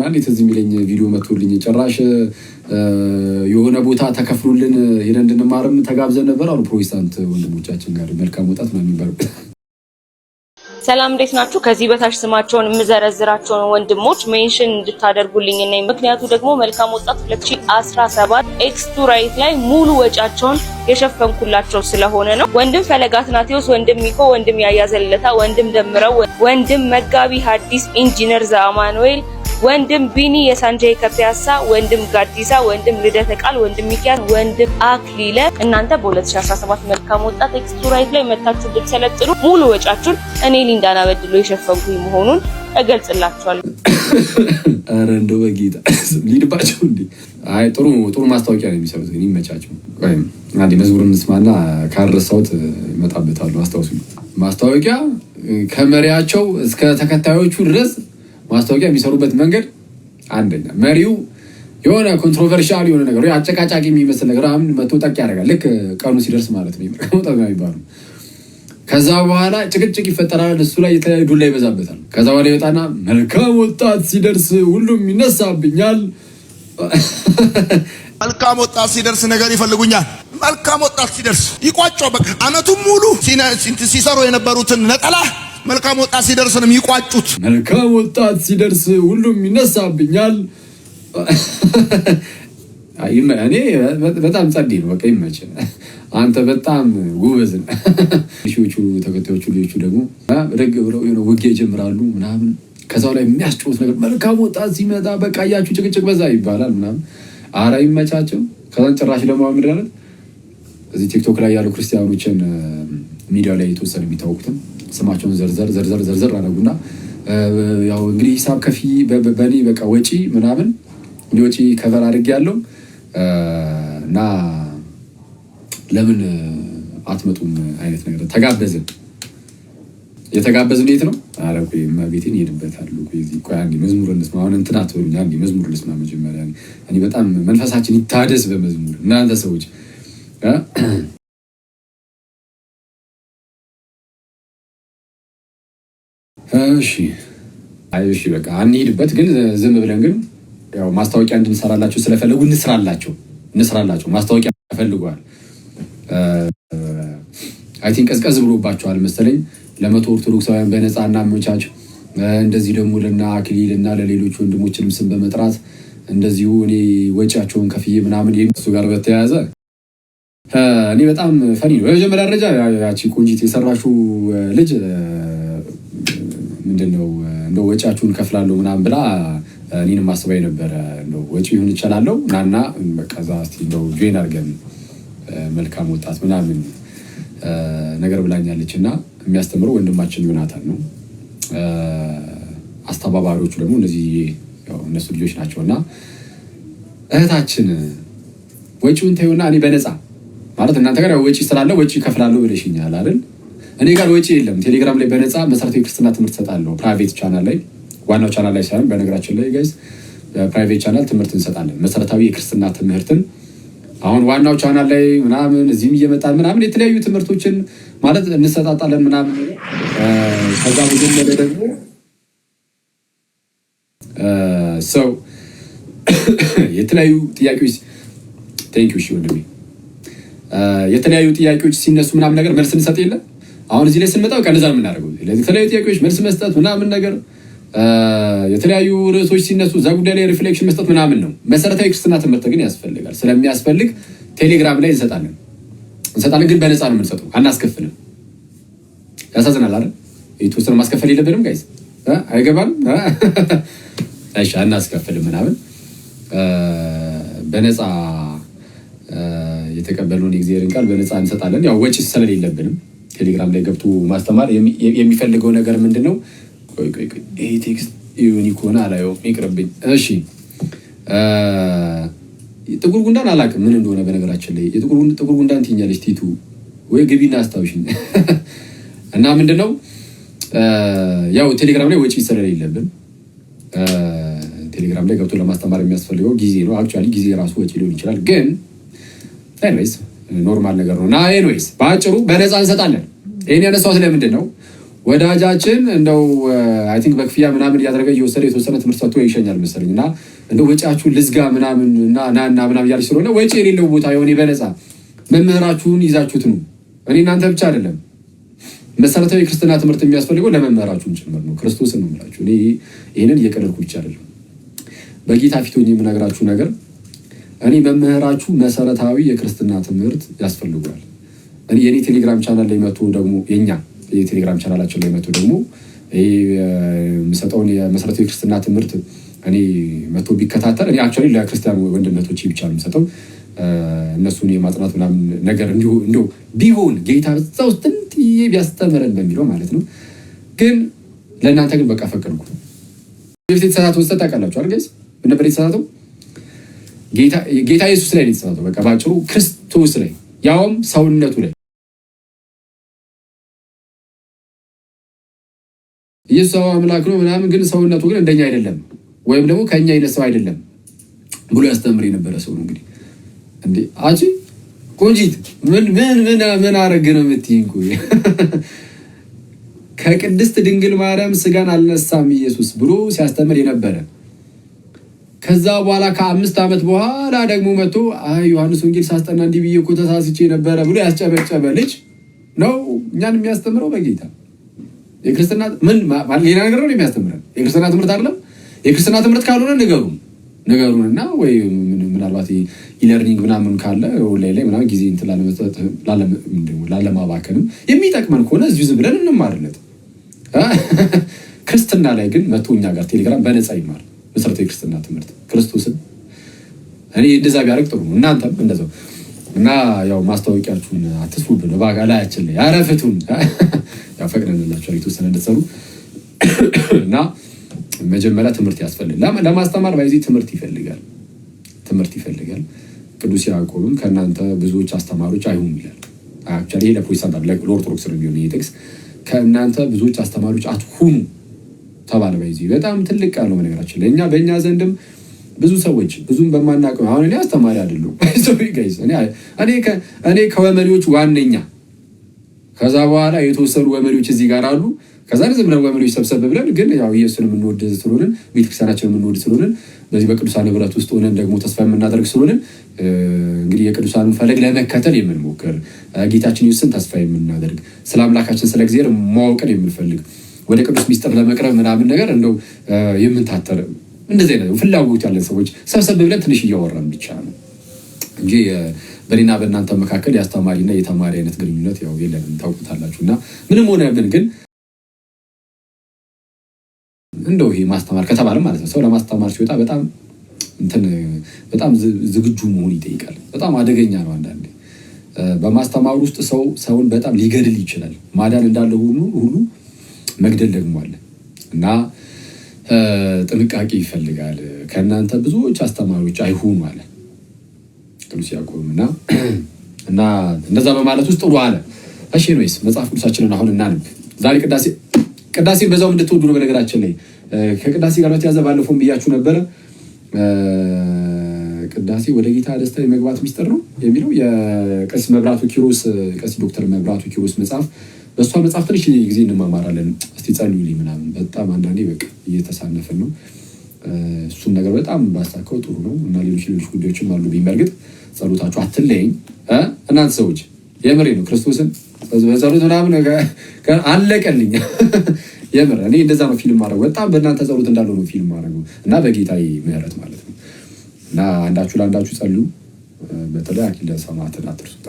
እንዴት እዚህ የሚለኝ ቪዲዮ መጥቶልኝ ጭራሽ የሆነ ቦታ ተከፍሎልን ሄደን እንድንማርም ተጋብዘን ነበር አሉ ፕሮቴስታንት ወንድሞቻችን ጋር መልካም ወጣት ነው የሚባለው። ሰላም እንዴት ናችሁ? ከዚህ በታች ስማቸውን የምዘረዝራቸውን ወንድሞች ሜንሽን እንድታደርጉልኝ እና ምክንያቱ ደግሞ መልካም ወጣት 2017 ኤክስ2 ራይት ላይ ሙሉ ወጫቸውን የሸፈንኩላቸው ስለሆነ ነው። ወንድም ፈለጋት ናቴዎስ፣ ወንድም ሚኮ፣ ወንድም ያያዘለታ፣ ወንድም ደምረው፣ ወንድም መጋቢ ሐዲስ ኢንጂነር ዘአማኑኤል፣ ወንድም ቢኒ የሳንጃይ ከፒያሳ፣ ወንድም ጋዲሳ፣ ወንድም ልደተ ቃል፣ ወንድም ሚኪያስ፣ ወንድም አክሊለ እናንተ በ2017 መልካም ወጣት ኤክስ2 ራይት ላይ መታችሁ ብትሰለጥኑ ሙሉ ወጫችሁን እኔ ሊንዳና በድሎ የሸፈንኩኝ መሆኑን እገልጽላችኋለሁ። አረ እንደው በጌታ ሊድባቸው እንዴ! አይ ጥሩ ማስታወቂያ ነው የሚሰሩት፣ ግን ይመቻቸው። አንዴ መዝሙርን እንስማና ካረሳውት እመጣበታለሁ። አስታውሱኝ። ማስታወቂያ ከመሪያቸው እስከ ተከታዮቹ ድረስ ማስታወቂያ የሚሰሩበት መንገድ አንደኛ መሪው የሆነ ኮንትሮቨርሻል የሆነ ነገር ወይ አጨቃጫቂ የሚመስል ነገር አሁን መቶ ጠቅ ያደርጋል። ልክ ቀኑ ሲደርስ ማለት ነው የሚባሉ። ከዛ በኋላ ጭቅጭቅ ይፈጠራል። እሱ ላይ የተለያዩ ዱላ ይበዛበታል። ከዛ በኋላ ይወጣና መልካም ወጣት ሲደርስ ሁሉም ይነሳብኛል። መልካም ወጣት ሲደርስ ነገር ይፈልጉኛል። መልካም ወጣት ሲደርስ ይቋጫው። በቃ አመቱን ሙሉ ሲሰሩ የነበሩትን ነጠላ መልካም ወጣት ሲደርስ ነው የሚቋጩት። መልካም ወጣት ሲደርስ ሁሉም ይነሳብኛል። እኔ በጣም ጸዴ ነው። በቃ ይመች። አንተ በጣም ጉበዝ ነህ። ሺዎቹ ተከታዮቹ ልጆቹ ደግሞ ረግ ብለው የሆነ ውጊያ ይጀምራሉ ምናምን። ከዛው ላይ የሚያስጨውት ነገር መልካም ወጣት ሲመጣ በቃ ያችሁ ጭቅጭቅ በዛ ይባላል ምናምን። አረ ይመቻቸው። ከዛን ጭራሽ ደግሞ አምራለን እዚህ ቲክቶክ ላይ ያሉ ክርስቲያኖችን ሚዲያ ላይ የተወሰነ የሚታወቁትን ስማቸውን ዘርዘር አደረጉና ያው እንግዲህ ሂሳብ ከፊ በኔ በቃ ወጪ ምናምን ወጪ ከቨር አድርጌ ያለው እና ለምን አትመጡም አይነት ነገር ተጋበዝን። የተጋበዝን የት ነው? አረ ቆይ ማቤቴን ይሄድበታል። ቆይ እዚህ ቆይ አንዴ መዝሙር እንስማ። አሁን እንትና ተወኝ አንዴ መዝሙር ልስማ መጀመሪያ። እኔ በጣም መንፈሳችን ይታደስ በመዝሙር እናንተ ሰዎች እሺ በቃ አንሄድበት። ግን ዝም ብለን ግን ያው ማስታወቂያ እንድንሰራላቸው ስለፈለጉ እንስራላቸው። ማስታወቂያ ፈልጓል። አይ ቲንክ ቀዝቀዝ ብሎባቸዋል መሰለኝ። ለመቶ ኦርቶዶክሳውያን በነፃ እናመቻች። እንደዚህ ደግሞ ለና አክሊል እና ለሌሎች ወንድሞችንም ስም በመጥራት እንደዚሁ እኔ ወጪያቸውን ከፍዬ ምናምን እሱ ጋር በተያያዘ እኔ በጣም ፈኒ ነው። በመጀመሪያ ደረጃ ያቺ ቆንጂት የሰራሽው ልጅ ምንድነው እንደው ወጪያችሁን ከፍላለሁ ምናምን ብላ እኔንም አስባይ ነበረ። እንደው ወጪ ይሁን ይችላልው ናና በቃ ዛስቲ እንደው ጆይን አድርገን መልካም ወጣት ምናምን ነገር ብላኛለችና የሚያስተምረው ወንድማችን ዮናታን ነው። አስተባባሪዎቹ ደግሞ እነዚህ ያው እነሱ ልጆች ናቸውና እህታችን ወጪውን ተይውና እኔ በነፃ ማለት እናንተ ጋር ወጪ ስላለ ወጪ ከፍላለሁ ብለሽኛል አይደል? እኔ ጋር ወጪ የለም። ቴሌግራም ላይ በነፃ መሰረታዊ ክርስትና ትምህርት ሰጣለሁ። ፕራይቬት ቻናል ላይ ዋናው ቻናል ላይ ሳይሆን በነገራችን ላይ ጋይስ ፕራይቬት ቻናል ትምህርት እንሰጣለን። መሰረታዊ የክርስትና ትምህርትን አሁን ዋናው ቻናል ላይ ምናምን እዚህም እየመጣን ምናምን የተለያዩ ትምህርቶችን ማለት እንሰጣጣለን ምናምን። ከዛ መጀመሪያ ደግሞ ሰው የተለያዩ ጥያቄዎች ቴንኪው እሺ ወንድሜ የተለያዩ ጥያቄዎች ሲነሱ ምናምን ነገር መልስ እንሰጥ የለ። አሁን እዚህ ላይ ስንመጣ ከነዛ ነው የምናደርገው። የተለያዩ ጥያቄዎች መልስ መስጠት ምናምን ነገር የተለያዩ ርዕሶች ሲነሱ እዛ ጉዳይ ላይ ሪፍሌክሽን መስጠት ምናምን ነው። መሰረታዊ ክርስትና ትምህርት ግን ያስፈልጋል። ስለሚያስፈልግ ቴሌግራም ላይ እንሰጣለን፣ ግን በነፃ ነው የምንሰጠው፣ አናስከፍልም። ያሳዝናል አይደል? የተወሰነ ማስከፈል የለብንም ጋይስ፣ አይገባም? እሺ አናስከፍልም ምናምን በነፃ የተቀበለውን የእግዚአብሔርን ቃል በነፃ እንሰጣለን። ያው ወጪ ስለሌለብንም ቴሌግራም ላይ ገብቶ ማስተማር የሚፈልገው ነገር ምንድነው? ይሄ ቴክስት ዩኒኮና አላየውም ይቅርብኝ። እሺ ጥቁር ጉንዳን አላውቅም ምን እንደሆነ በነገራችን ላይ ጥቁር ጉንዳን ትኛለች ቲቱ ወይ ግቢና አስታውሽኝ። እና ምንድነው ያው ቴሌግራም ላይ ወጪ ስለሌለብን ቴሌግራም ላይ ገብቶ ለማስተማር የሚያስፈልገው ጊዜ ነው። አክቹአሊ ጊዜ ራሱ ወጪ ሊሆን ይችላል፣ ግን ኤኒዌይስ ኖርማል ነገር ነው። እና ኤኒዌይስ በአጭሩ በነፃ እንሰጣለን። ይሄን ያነሳሁት ለምንድን ነው? ወዳጃችን እንደው አይ ቲንክ በክፍያ ምናምን እያደረገ እየወሰደ የተወሰነ ትምህርት ሰጥቶ ይሸኛል መሰለኝ እና እንደው ወጪያችሁን ልዝጋ ምናምን እና ናና ምናምን እያለች ስለሆነ ወጪ የሌለው ቦታ የሆነ በነፃ መምህራችሁን ይዛችሁት ነው። እኔ እናንተ ብቻ አይደለም መሰረታዊ ክርስትና ትምህርት የሚያስፈልገው ለመምህራችሁን ጭምር ነው። ክርስቶስን ነው የምላችሁ። እኔ ይሄንን እየቀለድኩ ብቻ አይደለም። በጌታ ፊት ሆኜ የምነግራችሁ ነገር እኔ መምህራችሁ መሰረታዊ የክርስትና ትምህርት ያስፈልጋል። እኔ የኔ ቴሌግራም ቻናል ላይ መጥቶ ደግሞ የኛ የቴሌግራም ቻናላችን ላይ መጥቶ ደግሞ የምሰጠውን የመሰረታዊ ክርስትና ትምህርት እኔ መጥቶ ቢከታተል እኔ አክቹዋሊ ለክርስቲያን ወንድነቶች ብቻ ነው የምሰጠው እነሱን የማጽናት ምናምን ነገር እንዲሁ ቢሆን ጌታ በዛ ውስጥ ትንጥዬ ቢያስተምረን በሚለው ማለት ነው። ግን ለእናንተ ግን በቃ ፈቀድኩ። በፊት የተሳሳተው ውስጥ ታውቃላችሁ አይደል? ምን ነበር የተሳሳተው? ጌታ ኢየሱስ ላይ ነው የተሳሳተው። በቃ ባጭሩ ክርስቶስ ላይ ያውም ሰውነቱ ላይ ኢየሱስ አምላክ ነው ምናምን፣ ግን ሰውነቱ ግን እንደኛ አይደለም ወይም ደግሞ ከኛ አይነት ሰው አይደለም ብሎ ያስተምር የነበረ ሰው ነው። እንግዲህ እንዴ አጂ ቆንጂት ምን አረግ ነው የምትይኝ? ከቅድስት ድንግል ማርያም ስጋን አልነሳም ኢየሱስ ብሎ ሲያስተምር የነበረ ከዛ በኋላ ከ5 ዓመት በኋላ ደግሞ መጥቶ ዮሐንስ ወንጌል ሳስጠና እንዲህ ብዬ እኮ ተሳስቼ ነበረ ብሎ ያስጨበጨበ ልጅ ነው እኛን የሚያስተምረው በጌታ የክርስትና ምን ሌላ ነገር ነው የሚያስተምረን። የክርስትና ትምህርት አይደለም። የክርስትና ትምህርት ካልሆነ ንገሩንና ወይ ምናልባት ኢለርኒንግ ምናምን ካለ ኦንላይን ላይ ምናምን ጊዜ እንትን ላለማባከንም የሚጠቅመን ከሆነ እዚሁ ዝም ብለን እንማርለት። ክርስትና ላይ ግን መቶ እኛ ጋር ቴሌግራም በነፃ ይማር መሰረታዊ ክርስትና ትምህርት ክርስቶስን። እኔ እንደዛ ቢያደርግ ጥሩ ነው። እናንተም እንደዛው እና ያው ማስታወቂያችሁን አትስቡብን ባጋ ላያችን ላይ ያረፍቱን ያው ፈቅደንላችሁ የተወሰነ እንደተሰሩ እና መጀመሪያ ትምህርት ያስፈልጋል። ለማስተማር ባይዚ ትምህርት ይፈልጋል። ቅዱስ ያዕቆብም ከእናንተ ብዙዎች አስተማሪዎች አይሁኑ ይላል። አክቹዋሊ ይሄ ለፕሮቴስታንት ለኦርቶዶክስ ነው የሚሆነው ይሄ ጥቅስ። ከእናንተ ብዙዎች አስተማሪዎች አትሁኑ ተባለ። ባይዚ በጣም ትልቅ ቃል ነው በነገራችን ላይ። በእኛ ዘንድም ብዙ ሰዎች ብዙም በማናውቀው አሁን እኔ አስተማሪ አይደለሁም ጋይስ። እኔ ከወመሪዎች ዋነኛ ከዛ በኋላ የተወሰኑ ወመሪዎች እዚህ ጋር አሉ። ከዛ ዝም ብለን ወመሪዎች ሰብሰብ ብለን ግን ያው ኢየሱስን የምንወድ ስለሆንን ቤተክርስቲያናችንን የምንወድ ስለሆንን በዚህ በቅዱሳን ህብረት ውስጥ ሆነን ደግሞ ተስፋ የምናደርግ ስለሆንን እንግዲህ የቅዱሳንን ፈለግ ለመከተል የምንሞክር ጌታችን ኢየሱስን ተስፋ የምናደርግ ስለ አምላካችን ስለ እግዚአብሔር ማወቅን የምንፈልግ ወደ ቅዱስ ሚስጥር ለመቅረብ ምናምን ነገር እንደው የምንታተር እንደዚህ አይነት ፍላጎት ያለን ሰዎች ሰብሰብ ብለን ትንሽ እያወራን ብቻ ነው እንጂ በእኔና በእናንተ መካከል የአስተማሪና የተማሪ አይነት ግንኙነት ያው የለንም፣ ታውቁታላችሁ። እና ምንም ሆነ ምን ግን እንደው ይሄ ማስተማር ከተባለ ማለት ነው ሰው ለማስተማር ሲወጣ በጣም ዝግጁ መሆን ይጠይቃል። በጣም አደገኛ ነው። አንዳንዴ በማስተማር ውስጥ ሰውን በጣም ሊገድል ይችላል። ማዳን እንዳለ ሁሉ መግደል ደግሞ አለ እና ጥንቃቄ ይፈልጋል። ከእናንተ ብዙዎች አስተማሪዎች አይሁኑ አለ ቅዱስ ያዕቆብ እና እንደዛ በማለት ውስጥ ጥሩ አለ። እሺ ነውስ መጽሐፍ ቅዱሳችንን አሁን እናንብ። ዛሬ ቅዳሴን በዛው እንድትወዱ ነው። በነገራችን ላይ ከቅዳሴ ጋር በተያዘ ባለፈውም ብያችሁ ነበረ። ቅዳሴ ወደ ጌታ ደስታ የመግባት ሚስጥር ነው የሚለው የቀሲስ ዶክተር መብራቱ ኪሮስ መጽሐፍ። በእሷ መጽሐፍ ትንሽ ጊዜ እንማማራለን። እስቲ ጸልዩልኝ ምናምን። በጣም አንዳንዴ በቃ እየተሳነፈን ነው። እሱን ነገር በጣም ባሳካው ጥሩ ነው እና ሌሎች ጉዳዮችም አሉ። ቢመርግጥ ጸሎታችሁ አትለየኝ እናንተ ሰዎች። የምሬ ነው። ክርስቶስን በጸሎት ምናምን አለቀልኝ። የምር እኔ እንደዛ ነው ፊልም ማድረግ። በጣም በእናንተ ጸሎት እንዳለው ነው ፊልም ማድረግ እና በጌታዬ ምህረት ማለት ነው። እና አንዳችሁ ለአንዳችሁ ጸልዩ። በተለይ አኪለ ሰማዕትን አትርሱት።